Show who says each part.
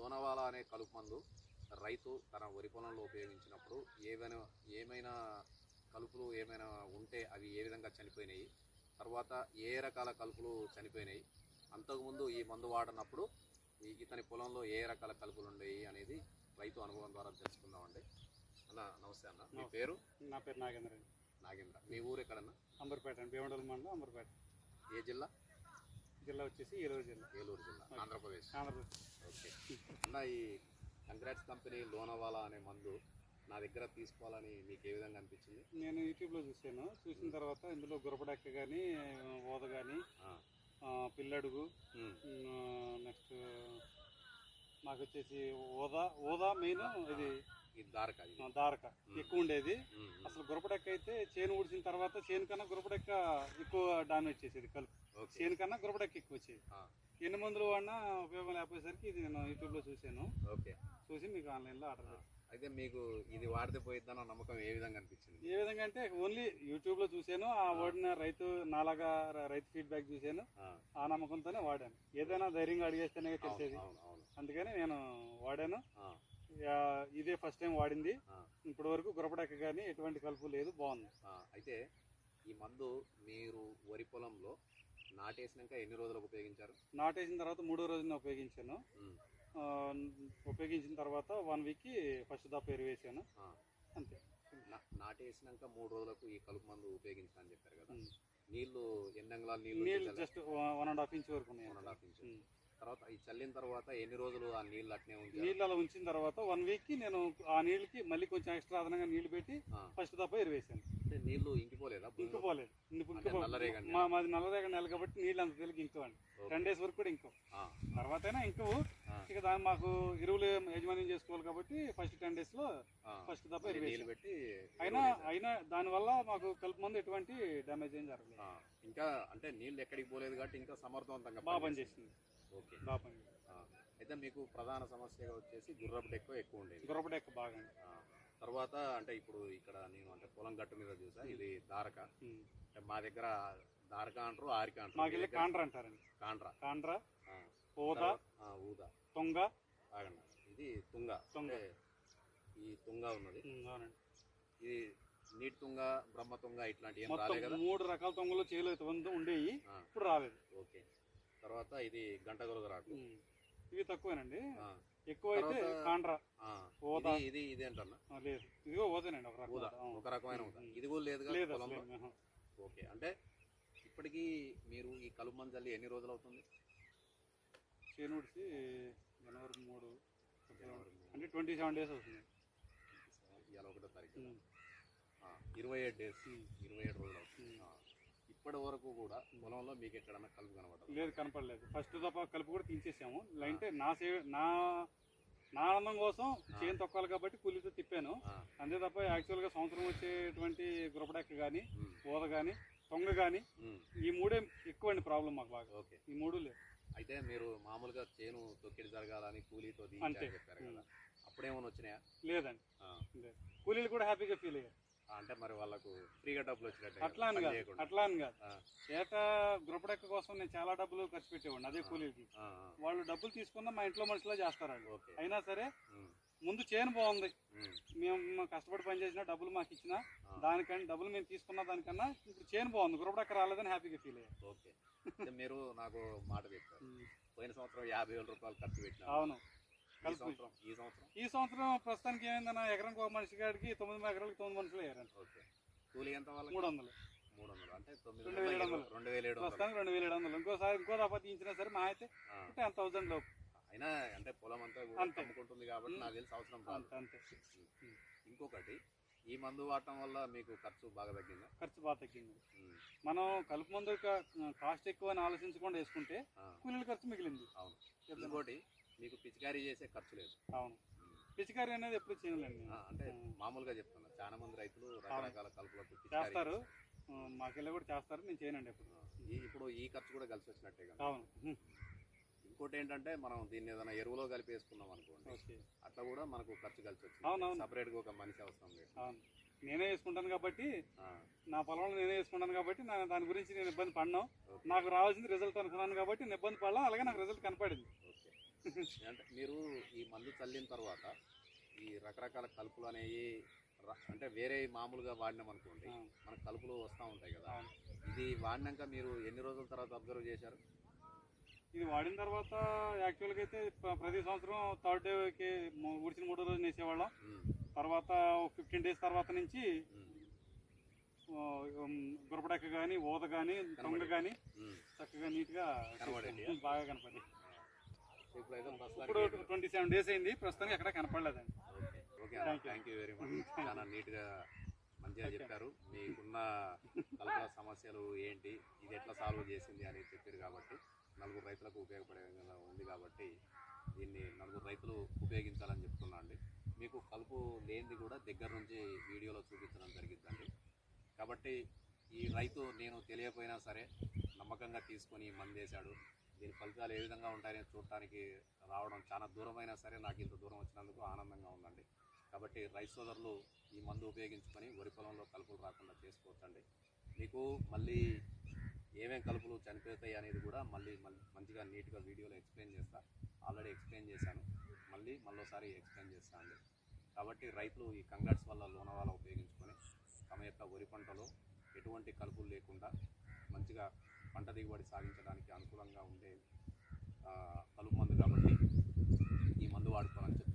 Speaker 1: లోనవాలా అనే కలుపు మందు రైతు తన వరి పొలంలో ఉపయోగించినప్పుడు ఏమైనా కలుపులు ఏమైనా ఉంటే అవి ఏ విధంగా చనిపోయినాయి, తర్వాత ఏ రకాల కలుపులు చనిపోయినాయి, అంతకుముందు ఈ మందు వాడినప్పుడు ఇతని పొలంలో ఏ రకాల కలుపులు ఉండేవి అనేది రైతు అనుభవం ద్వారా తెలుసుకుందామండి. అన్న నమస్తే అన్న, మీ పేరు?
Speaker 2: నా పేరు నాగేంద్ర.
Speaker 1: నాగేంద్ర. మీ ఊరు ఎక్కడన్నా?
Speaker 2: అంబర్పేట అండి, భీమడోలు మండలం అంబర్పేట.
Speaker 1: ఏ జిల్లా?
Speaker 2: జిల్లా వచ్చేసి ఏలూరు జిల్లా.
Speaker 1: ఏలూరు జిల్లా, ఆంధ్రప్రదేశ్. ఓకే అన్న, ఈ కంగ్రాట్స్ కంపెనీ లోనవాలా అనే మందు నా దగ్గర తీసుకోవాలని మీకు ఏ విధంగా అనిపించింది?
Speaker 2: నేను యూట్యూబ్లో చూసిన తర్వాత ఇందులో గురపడెక్క కానీ, ఓద కానీ, పిల్లడుగు, నెక్స్ట్ నాకు వచ్చేసి ఓదా మెయిన్ ఇది దారక ఎక్కువ ఉండేది. అసలు గురపడెక్క అయితే చేను ఊడిసిన తర్వాత చేను కన్నా గురపడెక్క ఎక్కువ డామేజ్ చేసేది, కలుపు చేను కన్నా గురపడెక్క ఎక్కువ వచ్చేది. ఎన్ని మందులు వాడినా ఉపయోగం లేకపోయేసరికి ఇది నేను యూట్యూబ్లో చూశాను. చూసి మీకు ఆన్లైన్లో ఆర్డర్ పెట్టాను.
Speaker 1: అయితే మీకు ఇది వాడితే పోయిద్దన్న నమ్మకం ఏ విధంగా అనిపించింది?
Speaker 2: ఏ విధంగా అంటే ఓన్లీ యూట్యూబ్లో చూశాను, ఆ వాడిన నాలాగా రైతు ఫీడ్బ్యాక్ చూశాను, ఆ నమ్మకంతోనే వాడాను. ఏదైనా ధైర్యంగా అడిగేస్తేనే తెలిసేది, అందుకని నేను వాడాను. ఇదే ఫస్ట్ టైం వాడింది. ఇప్పటి వరకు గురపడెక్క కానీ ఎటువంటి కలుపు లేదు, బాగుంది.
Speaker 1: అయితే ఈ మందు మీరు వరి పొలంలో నాటేసినాక ఎన్ని రోజులకు ఉపయోగించారు?
Speaker 2: నాటేసిన తర్వాత 3వ రోజున ఉపయోగించాను. ఉపయోగించిన తర్వాత 1 వీక్కి ఫస్ట్ దప్ప ఎరువు వేసాను, అంతే.
Speaker 1: నాటేసినాక 3 రోజులకు ఈ కలుపు మందు ఉపయోగించాలని చెప్పారు కదా, నీళ్లు ఎన్ని అంగుళాల
Speaker 2: నీళ్ళు? జస్ట్ 1.5 ఇంచ్ వరకు ఉన్నాయి.
Speaker 1: 1.5 ఇంచ్. తర్వాత ఈ చల్లిన తర్వాత ఎన్ని రోజులు ఆ నీళ్ళు అట్నే ఉంచి?
Speaker 2: నీళ్ళు అలా ఉంచిన తర్వాత 1 వీక్కి నేను ఆ నీళ్ళకి మళ్ళీ కొంచెం ఎక్స్ట్రా అదనంగా నీళ్లు పెట్టి ఫస్ట్ దప్ప ఎరువు వేసాను.
Speaker 1: అంటే నీళ్లు ఇంకిపోలేదా?
Speaker 2: ఇంకిపోలేదు. మాది నల్లరేగడి నెల కాబట్టి నీళ్ళు అంత తెలియక ఇంకోండి 10 days వరకు కూడా ఇంకో తర్వాత అయినా ఇంకవు. ఇక దాన్ని మాకు ఎరువులు యజమాన్యం చేసుకోవాలి కాబట్టి ఫస్ట్ 10 days లో ఫస్ట్ దప్ప ఎరువు
Speaker 1: పెట్టి
Speaker 2: అయినా దానివల్ల మాకు కలుపు మందు ఎటువంటి డ్యామేజ్ ఏం జరగలేదు.
Speaker 1: ఇంకా అంటే నీళ్ళు ఎక్కడికి పోలేదు కాబట్టి ఇంకా సమర్థవంతంగా
Speaker 2: బాగా పనిచేసింది.
Speaker 1: ఓకే, అయితే మీకు ప్రధాన సమస్యగా వచ్చేసి గుర్రపడెక్క ఎక్కువ ఉండేది.
Speaker 2: గుర్రపడెక్క బాగా.
Speaker 1: తర్వాత అంటే ఇప్పుడు ఇక్కడ నేను అంటే పొలం గట్టు మీద చూసా, ఇది దారక. మా దగ్గర దారక అంటారు, ఆరిక అంటారు,
Speaker 2: మాకు కాండ్రా అంటారండి. కాండ్రా, ఊదా, తుంగ.
Speaker 1: ఆగండి, ఇది తుంగ. ఈ తుంగ ఉన్నది, ఇది నీటి తుంగ, బ్రహ్మ తుంగ, ఇట్లాంటి ఏం రాలేదు కదా?
Speaker 2: 3 రకాల తుంగలు చేలో ఉండేవి, ఇప్పుడు రాలేదు.
Speaker 1: ఓకే, తర్వాత ఇది గంట గొరగరాకు,
Speaker 2: ఇవి తక్కువేనండి. ఎక్కువ అయితే కాండ్రా, ఓదా.
Speaker 1: ఇది ఏంటన్నా?
Speaker 2: లేదు, ఇదిగో ఓదేనండి,
Speaker 1: ఒక రకమైన ఊదా. ఇది కూడా లేదు. ఓకే, అంటే ఇప్పటికీ మీరు ఈ కలుపు మందు చల్లి ఎన్ని రోజులు అవుతుంది?
Speaker 2: చేను ఉడిసి జనవరి 3 అంటే 27 days అవుతుంది.
Speaker 1: ఇవాళ 1వ తారీఖు, 27 days, 27 రోజులు అవుతుంది. ఇప్పటి వరకు కూడా పొలంలో మీకు ఎక్కడన్నా కలుపు కనపడదు?
Speaker 2: లేదు, కనపడలేదు. ఫస్ట్ దఫా కలుపు కూడా తీసేసాము. అంటే నా ఆనందం కోసం చేను తొక్కాలి కాబట్టి కూలీతో తిప్పాను, అంతే తప్ప యాక్చువల్గా సంవత్సరం వచ్చేటువంటి గురపడెక్క కానీ, ఊద కానీ, తొంగ కానీ, ఈ 3 ఎక్కువ అండి ప్రాబ్లం మాకు బాగా.
Speaker 1: ఓకే,
Speaker 2: ఈ 3 లేదు.
Speaker 1: అయితే మీరు మామూలుగా చేను తొక్కిడి జరగాలని కూలీతో చెప్పారు కదా, అప్పుడేమైనా వచ్చినాయా?
Speaker 2: లేదండి, కూలీలు కూడా హ్యాపీగా ఫీల్ అయ్యారు.
Speaker 1: అంటే మరి వాళ్ళకు ఫ్రీగా డబ్బులు వచ్చినట్టు?
Speaker 2: అట్లా అని కాదు. ఏటా గురపడెక్క కోసం నేను చాలా డబ్బులు ఖర్చు పెట్టేవాడిని అదే కూలీలకి. వాళ్ళు డబ్బులు తీసుకున్నా మా ఇంట్లో మనుషులా చేస్తారండి. అయినా సరే ముందు చేను బాగుంది, మేము కష్టపడి పనిచేసిన డబ్బులు మాకు ఇచ్చినా దానికన్నా డబ్బులు మేము తీసుకున్న దానికన్నా ఇప్పుడు చేను బాగుంది, గురపడెక్క రాలేదని హ్యాపీగా ఫీల్ అయ్యారు.
Speaker 1: ఓకే, మీరు నాకు మాట చెప్పారు, పోయిన సంవత్సరం 50,000 రూపాయలు ఖర్చు పెట్టినా.
Speaker 2: అవును.
Speaker 1: ఈ
Speaker 2: సంవత్సరం ప్రస్తుతానికి ఏమైందన్నా ఎకరానికి ఒక మనిషి కాడికి 9 ఎకరాలకి 9 మనుషులు అయ్యారండి.
Speaker 1: ఓకే, కూలీ ఎంత?
Speaker 2: 300
Speaker 1: అంటే
Speaker 2: 2,700. ప్రస్తుతానికి 2,700. ఇంకో దఫా తీయించినా సరే మా అయితే 10,000 లోపు.
Speaker 1: అయినా అంటే పొలం అంతా అమ్ముకుంటుంది కాబట్టి నాకు తెలిసి అవసరం
Speaker 2: అంతే.
Speaker 1: ఇంకొకటి, ఈ మందు వాడటం వల్ల మీకు ఖర్చు బాగా తగ్గిందా?
Speaker 2: ఖర్చు బాగా తగ్గింది. మనం కలుపు మందు కాస్ట్ ఎక్కువ అని ఆలోచించకుండా వేసుకుంటే కూలీల ఖర్చు మిగిలింది.
Speaker 1: అవును. ఇంకోటి, మీకు పిచికారీ చేసే ఖర్చు లేదు.
Speaker 2: అవును, పిచికారీ అనేది ఎప్పుడు చేయలేండి.
Speaker 1: అంటే మామూలుగా చెప్తున్నా, చాలా మంది రైతులు రకరకాల కలుపులకు
Speaker 2: చేస్తారు, మాకెళ్ళి కూడా చేస్తారు, నేను చేయనండి ఎప్పుడు.
Speaker 1: ఇప్పుడు ఈ ఖర్చు కూడా కలిసి వచ్చినట్టే కదా?
Speaker 2: అవును.
Speaker 1: ఇంకోటి ఏంటంటే, మనం దీన్ని ఏదైనా ఎరువులో కలిపి వేసుకున్నాం అనుకోండి, అట్లా కూడా మనకు ఖర్చు కలిసి వచ్చింది.
Speaker 2: అవునవును,
Speaker 1: సపరేట్ గా ఒక మనిషి అవసరం లేదు.
Speaker 2: అవును, నేనే వేసుకుంటాను కాబట్టి, నా పొలంలో నేనే వేసుకుంటాను కాబట్టి దాని గురించి నేను ఇబ్బంది పడినా, నాకు రావాల్సింది రిజల్ట్ అనుకున్నాను కాబట్టి నేను ఇబ్బంది పడలా, అలాగే నాకు రిజల్ట్ కనపడింది.
Speaker 1: అంటే మీరు ఈ మందు చల్లిన తర్వాత ఈ రకరకాల కలుపులు అనేవి అంటే వేరే మామూలుగా వాడినాం అనుకోండి, మనకు కలుపులు వస్తూ ఉంటాయి కదా. ఇది వాడినాక మీరు ఎన్ని రోజుల తర్వాత అబ్జర్వ్ చేశారు?
Speaker 2: ఇది వాడిన తర్వాత యాక్చువల్గా అయితే ప్రతి సంవత్సరం థర్డ్ డేకి ఉడిచిన 3 రోజులు వేసేవాళ్ళం. తర్వాత 15 డేస్ తర్వాత నుంచి గురపడెక్క కానీ ఊద కానీ తొంగ కానీ చక్కగా నీట్గా బాగా కనపడి ఇప్పుడు 27 డేస్ అయింది, ప్రస్తుతానికి ఎక్కడ కనపడలేదండి.
Speaker 1: Okay, thank you very much. చాలా నీట్గా మంచిగా చెప్పారు. మీకున్న కలుపుల సమస్యలు ఏంటి, ఇది ఎట్లా సాల్వ్ చేసింది అని చెప్పారు కాబట్టి నలుగురు రైతులకు ఉపయోగపడే విధంగా ఉంది కాబట్టి దీన్ని నలుగురు రైతులు ఉపయోగించాలని చెప్తున్నా అండి. మీకు కలుపు లేనిది కూడా దగ్గర నుంచి వీడియోలో చూపించడం జరిగిద్దండి. కాబట్టి ఈ రైతు నేను తెలియకపోయినా సరే నమ్మకంగా తీసుకొని మందేశాడు. దీని ఫలితాలు ఏ విధంగా ఉంటాయని చూడటానికి రావడం చాలా దూరమైనా సరే నాకు ఇంత దూరం వచ్చినందుకు ఆనందంగా ఉందండి. కాబట్టి రైతు సోదరులు ఈ మందు ఉపయోగించుకొని వరి పొలంలో కలుపులు రాకుండా చేసుకోవచ్చండి. మీకు మళ్ళీ ఏమేం కలుపులు చనిపోతాయి అనేది కూడా మళ్ళీ మంచిగా నీట్గా వీడియోలో ఎక్స్ప్లెయిన్ చేస్తా. ఆల్రెడీ ఎక్స్ప్లెయిన్ చేశాను, మళ్ళీసారి ఎక్స్ప్లెయిన్ చేస్తాను. కాబట్టి రైతులు ఈ కంగాట్స్ వల్ల లోనవాల ఉపయోగించుకొని తమ యొక్క వరి పంటలో ఎటువంటి కలుపులు లేకుండా మంచిగా పంట దిగుబడి సాగించడానికి అనుకూలంగా ఉండే కలుపు మందు కాబట్టి ఈ మందు వాడుకోవాలని చెప్తాను.